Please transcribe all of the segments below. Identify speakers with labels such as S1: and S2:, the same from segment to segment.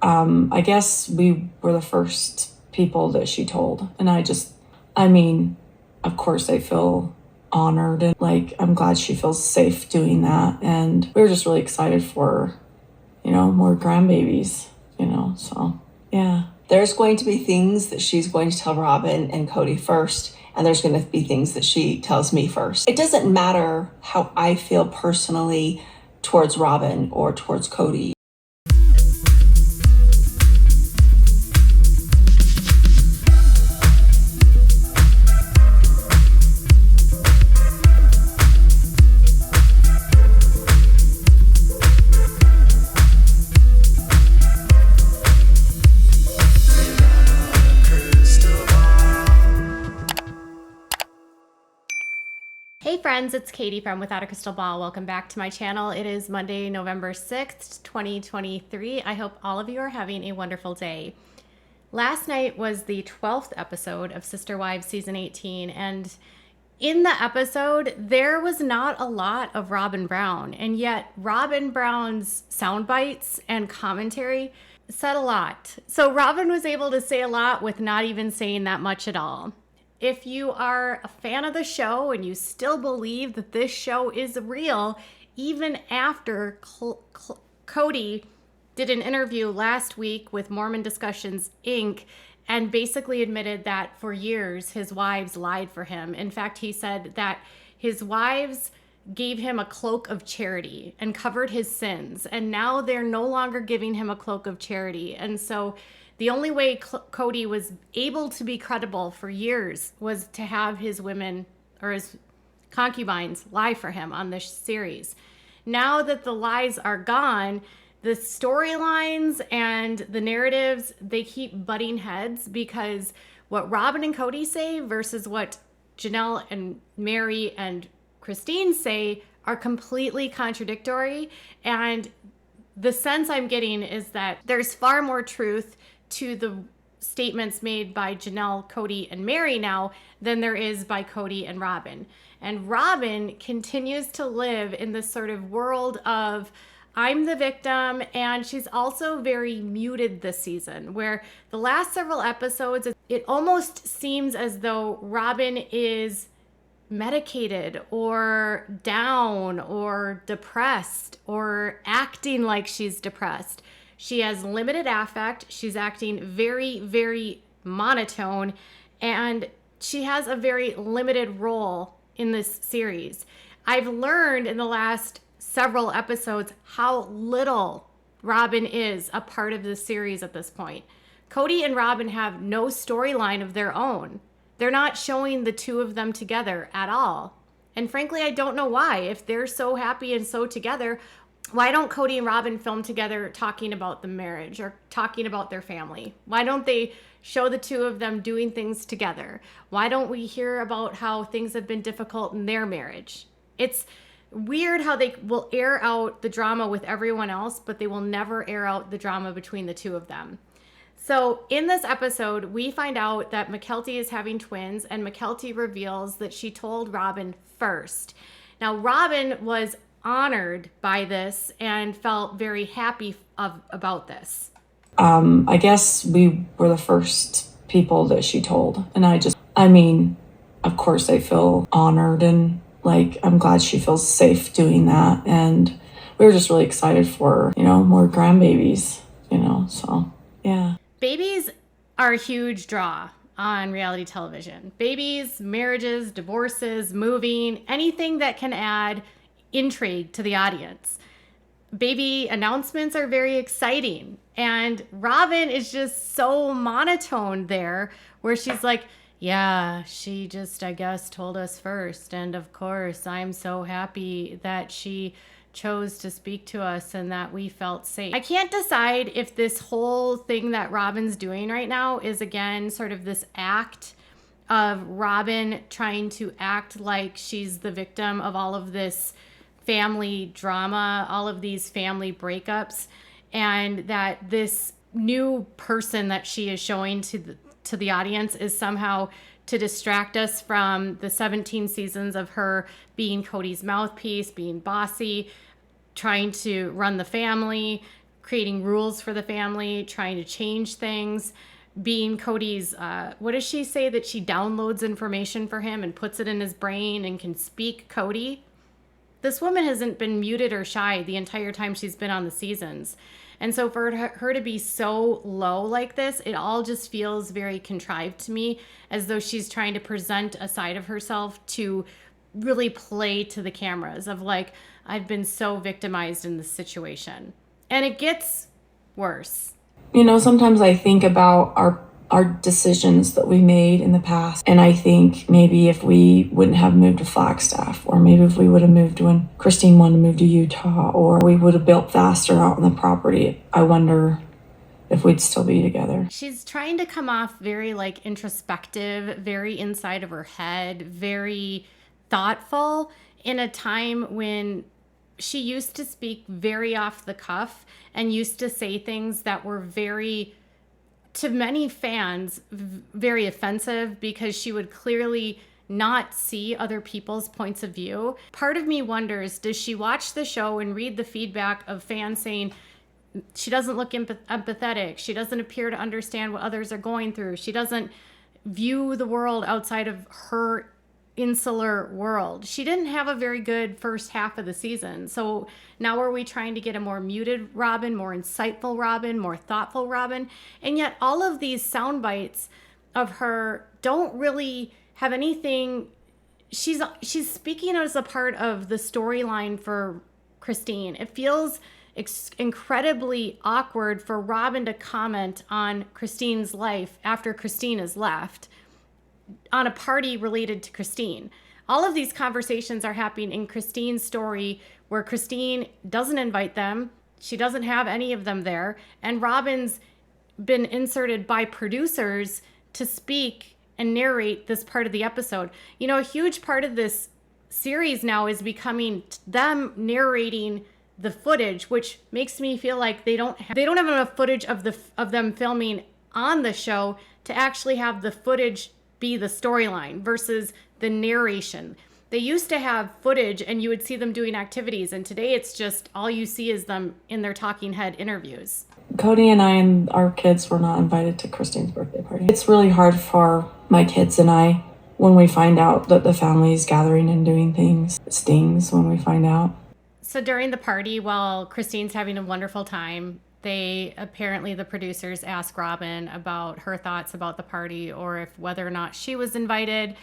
S1: I guess we were the first people that she told. And I mean, of course I feel honored and I'm glad she feels safe doing that. And we were just really excited for, more grandbabies, so yeah.
S2: There's going to be things that she's going to tell Robyn and Kody first, and there's going to be things that she tells me first. It doesn't matter how I feel personally towards Robyn or towards Kody.
S3: Hey friends, it's Katie from Without a Crystal Ball. Welcome back to my channel. It is Monday, November 6th, 2023. I hope all of you are having a wonderful day. Last night was the 12th episode of Sister Wives Season 18, and in the episode, there was not a lot of Robyn Brown, and yet Robyn Brown's sound bites and commentary said a lot. So Robyn was able to say a lot with not even saying that much at all. If you are a fan of the show and you still believe that this show is real, even after Kody did an interview last week with Mormon Discussions, Inc., and basically admitted that for years his wives lied for him. In fact, he said that his wives gave him a cloak of charity and covered his sins, and now they're no longer giving him a cloak of charity. And so the only way Kody was able to be credible for years was to have his women or his concubines lie for him on this series. Now that the lies are gone, the storylines and the narratives, they keep butting heads because what Robyn and Kody say versus what Janelle and Meri and Christine say are completely contradictory. And the sense I'm getting is that there's far more truth to the statements made by Janelle, Kody, and Meri now than there is by Kody and Robyn. And Robyn continues to live in this sort of world of I'm the victim, and she's also very muted this season, where the last several episodes, it almost seems as though Robyn is medicated or down or depressed or acting like she's depressed. She has limited affect. She's acting very, very monotone, and she has a very limited role in this series. I've learned in the last several episodes how little Robyn is a part of this series at this point. Kody and Robyn have no storyline of their own. They're not showing the two of them together at all. And frankly, I don't know why. If they're so happy and so together, why don't Kody and Robyn film together talking about the marriage or talking about their family? Why don't they show the two of them doing things together? Why don't we hear about how things have been difficult in their marriage? It's weird how they will air out the drama with everyone else, but they will never air out the drama between the two of them. So in this episode, we find out that Mykelti is having twins, and Mykelti reveals that she told Robyn first. Now, Robyn was honored by this and felt very happy about this.
S1: I guess we were the first people that she told. And I mean, of course I feel honored and I'm glad she feels safe doing that. And we were just really excited for, more grandbabies, so yeah.
S3: Babies are a huge draw on reality television. Babies, marriages, divorces, moving, anything that can add intrigue to the audience. Baby announcements are very exciting. And Robyn is just so monotone there, where she's like, yeah, she just, I guess, told us first. And of course, I'm so happy that she chose to speak to us and that we felt safe. I can't decide if this whole thing that Robyn's doing right now is, again, sort of this act of Robyn trying to act like she's the victim of all of this family drama, all of these family breakups, and that this new person that she is showing to the audience is somehow to distract us from the 17 seasons of her being Kody's mouthpiece, being bossy, trying to run the family, creating rules for the family, trying to change things, being Kody's, what does she say, that she downloads information for him and puts it in his brain and can speak Kody? This woman hasn't been muted or shy the entire time she's been on the seasons. And so for her to be so low like this, it all just feels very contrived to me, as though she's trying to present a side of herself to really play to the cameras of like, I've been so victimized in this situation. And it gets worse.
S1: You know, sometimes I think about our decisions that we made in the past. And I think maybe if we wouldn't have moved to Flagstaff, or maybe if we would have moved when Christine wanted to move to Utah, or we would have built faster out on the property, I wonder if we'd still be together.
S3: She's trying to come off very like introspective, very inside of her head, very thoughtful in a time when she used to speak very off the cuff and used to say things that were very, to many fans, very offensive, because she would clearly not see other people's points of view. Part of me wonders, does she watch the show and read the feedback of fans saying she doesn't look empathetic, she doesn't appear to understand what others are going through, she doesn't view the world outside of her insular world. She didn't have a very good first half of the season. So now are we trying to get a more muted Robyn, more insightful Robyn, more thoughtful Robyn? And yet all of these sound bites of her don't really have anything. She's speaking as a part of the storyline for Christine. It feels incredibly awkward for Robyn to comment on Christine's life after Christine has left, on a party related to Christine. All of these conversations are happening in Christine's story, where Christine doesn't invite them. She doesn't have any of them there. And Robyn's been inserted by producers to speak and narrate this part of the episode. You know, a huge part of this series now is becoming them narrating the footage, which makes me feel like they don't have enough footage of them filming on the show to actually have the footage be the storyline versus the narration. They used to have footage and you would see them doing activities, and today it's just all you see is them in their talking head interviews.
S1: Kody and I and our kids were not invited to Christine's birthday party. It's really hard for my kids and I when we find out that the family's gathering and doing things. It stings when we find out.
S3: So during the party, while Christine's having a wonderful time, the producers asked Robyn about her thoughts about the party, or if whether or not she was invited.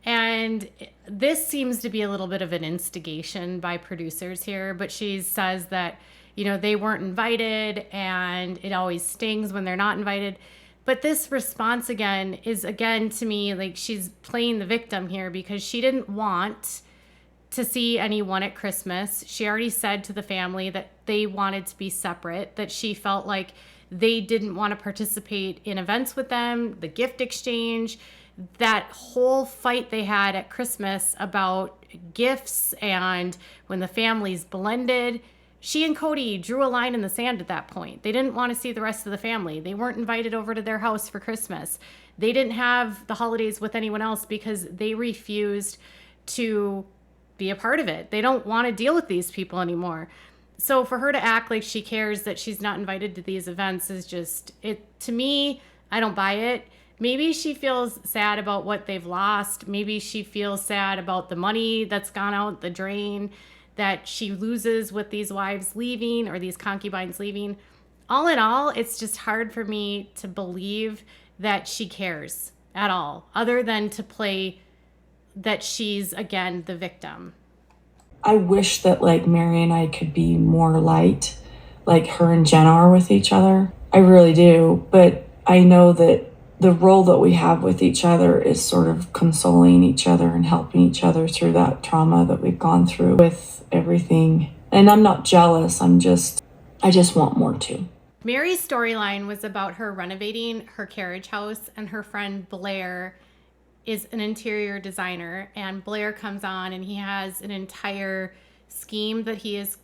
S3: And this seems to be a little bit of an instigation by producers here, but she says that, you know, they weren't invited and it always stings when they're not invited. But this response is to me, like she's playing the victim here, because she didn't want to see anyone at Christmas. She already said to the family that they wanted to be separate, that she felt like they didn't want to participate in events with them, the gift exchange, that whole fight they had at Christmas about gifts and when the families blended. She and Kody drew a line in the sand at that point. They didn't want to see the rest of the family. They weren't invited over to their house for Christmas. They didn't have the holidays with anyone else because they refused to be a part of it. They don't want to deal with these people anymore. So for her to act like she cares that she's not invited to these events is just, to me, I don't buy it. Maybe she feels sad about what they've lost. Maybe she feels sad about the money that's gone out the drain, that she loses with these wives leaving or these concubines leaving. All in all, it's just hard for me to believe that she cares at all, other than to play that she's, again, the victim.
S1: I wish that like Meri and I could be more light, like her and Jenna are with each other. I really do. But I know that the role that we have with each other is sort of consoling each other and helping each other through that trauma that we've gone through with everything. And I'm not jealous. I just want more too.
S3: Meri's storyline was about her renovating her carriage house, and her friend Blair is an interior designer, and Blair comes on and he has an entire scheme that he has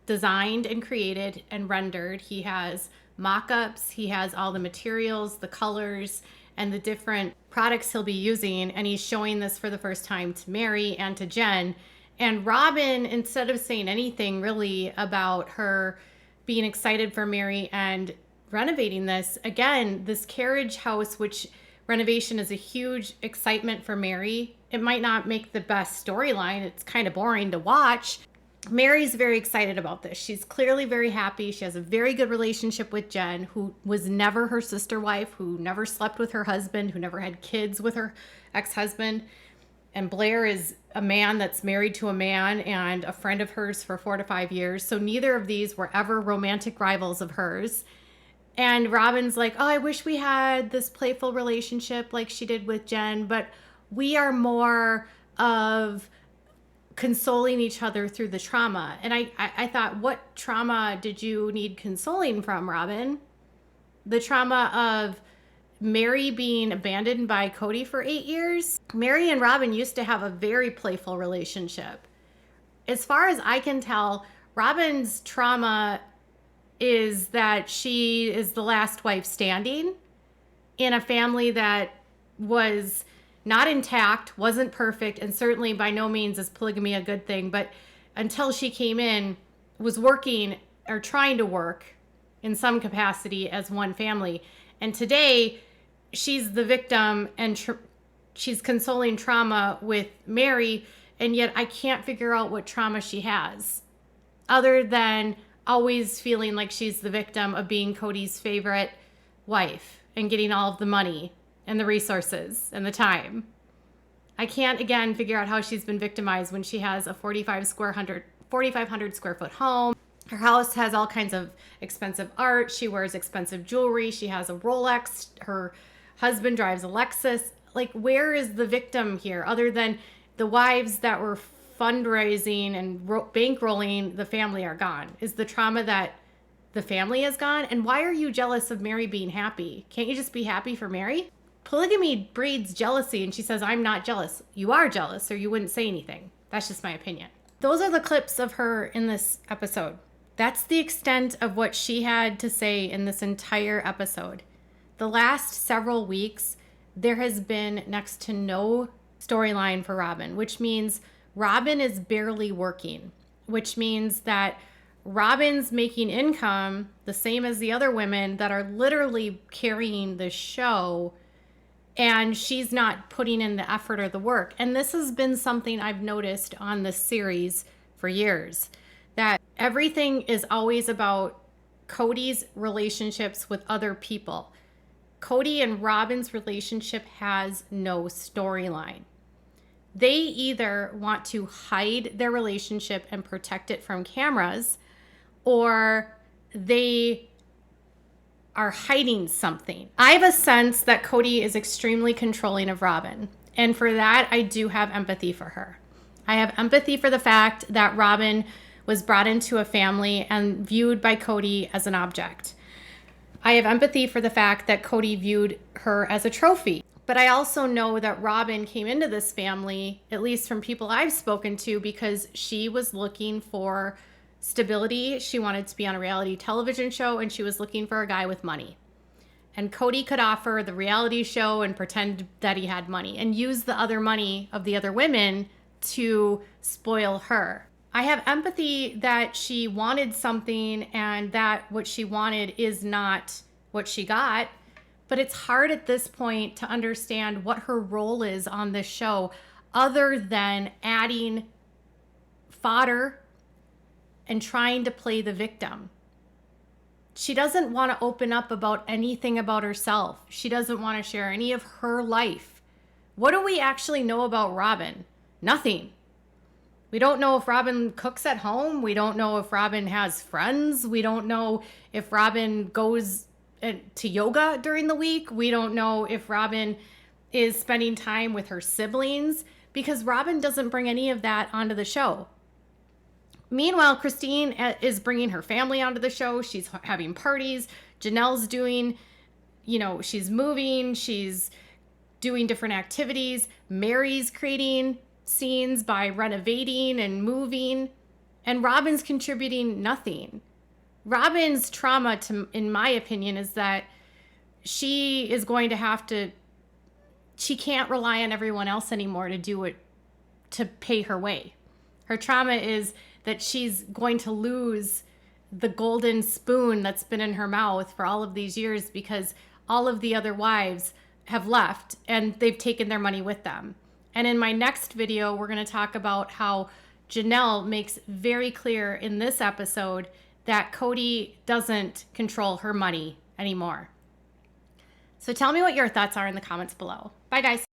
S3: designed and created and rendered. He has mock-ups, he has all the materials, the colors, and the different products he'll be using, and he's showing this for the first time to Meri and to Jen. And Robyn, instead of saying anything really about her being excited for Meri and renovating this. Again, this carriage house, which renovation is a huge excitement for Meri. It might not make the best storyline. It's kind of boring to watch. Meri's very excited about this. She's clearly very happy. She has a very good relationship with Jen, who was never her sister wife, who never slept with her husband, who never had kids with her ex-husband. And Blair is a man that's married to a man and a friend of hers for 4 to 5 years. So neither of these were ever romantic rivals of hers. And Robyn's like, oh, I wish we had this playful relationship like she did with Jen, but we are more of consoling each other through the trauma. And I thought, what trauma did you need consoling from, Robyn? The trauma of Meri being abandoned by Kody for 8 years? Meri and Robyn used to have a very playful relationship. As far as I can tell, Robyn's trauma is that she is the last wife standing in a family that was not intact, wasn't perfect, and certainly by no means is polygamy a good thing, but until she came in, was working or trying to work in some capacity as one family. And today, she's the victim and she's consoling trauma with Meri, and yet I can't figure out what trauma she has, other than always feeling like she's the victim of being Kody's favorite wife and getting all of the money and the resources and the time. I can't, again, figure out how she's been victimized when she has a 4,500 square foot home. Her house has all kinds of expensive art. She wears expensive jewelry. She has a Rolex. Her husband drives a Lexus. Like, where is the victim here other than the wives that were fundraising and bankrolling the family are gone? Is the trauma that the family is gone? And why are you jealous of Meri being happy? Can't you just be happy for Meri? Polygamy breeds jealousy, and she says, I'm not jealous. You are jealous, or you wouldn't say anything. That's just my opinion. Those are the clips of her in this episode. That's the extent of what she had to say in this entire episode. The last several weeks, there has been next to no storyline for Robyn, which means Robyn is barely working, which means that Robyn's making income the same as the other women that are literally carrying the show, and she's not putting in the effort or the work. And this has been something I've noticed on this series for years, that everything is always about Kody's relationships with other people. Kody and Robyn's relationship has no storyline. They either want to hide their relationship and protect it from cameras, or they are hiding something. I have a sense that Kody is extremely controlling of Robyn, and for that, I do have empathy for her. I have empathy for the fact that Robyn was brought into a family and viewed by Kody as an object. I have empathy for the fact that Kody viewed her as a trophy. But I also know that Robyn came into this family, at least from people I've spoken to, because she was looking for stability. She wanted to be on a reality television show, and she was looking for a guy with money. And Kody could offer the reality show and pretend that he had money and use the other money of the other women to spoil her. I have empathy that she wanted something and that what she wanted is not what she got. But it's hard at this point to understand what her role is on this show other than adding fodder and trying to play the victim. She doesn't want to open up about anything about herself. She doesn't want to share any of her life. What do we actually know about Robyn? Nothing. We don't know if Robyn cooks at home. We don't know if Robyn has friends. We don't know if Robyn goes to yoga during the week. We don't know if Robyn is spending time with her siblings, because Robyn doesn't bring any of that onto the show. Meanwhile, Christine is bringing her family onto the show. She's having parties. Janelle's doing, she's moving. She's doing different activities. Meri's creating scenes by renovating and moving. And Robyn's contributing nothing. Robyn's trauma, in my opinion, is that she is going to have to, she can't rely on everyone else anymore to do it, to pay her way. Her trauma is that she's going to lose the golden spoon that's been in her mouth for all of these years, because all of the other wives have left and they've taken their money with them. And in my next video, we're going to talk about how Janelle makes very clear in this episode that Kody doesn't control her money anymore. So tell me what your thoughts are in the comments below. Bye, guys.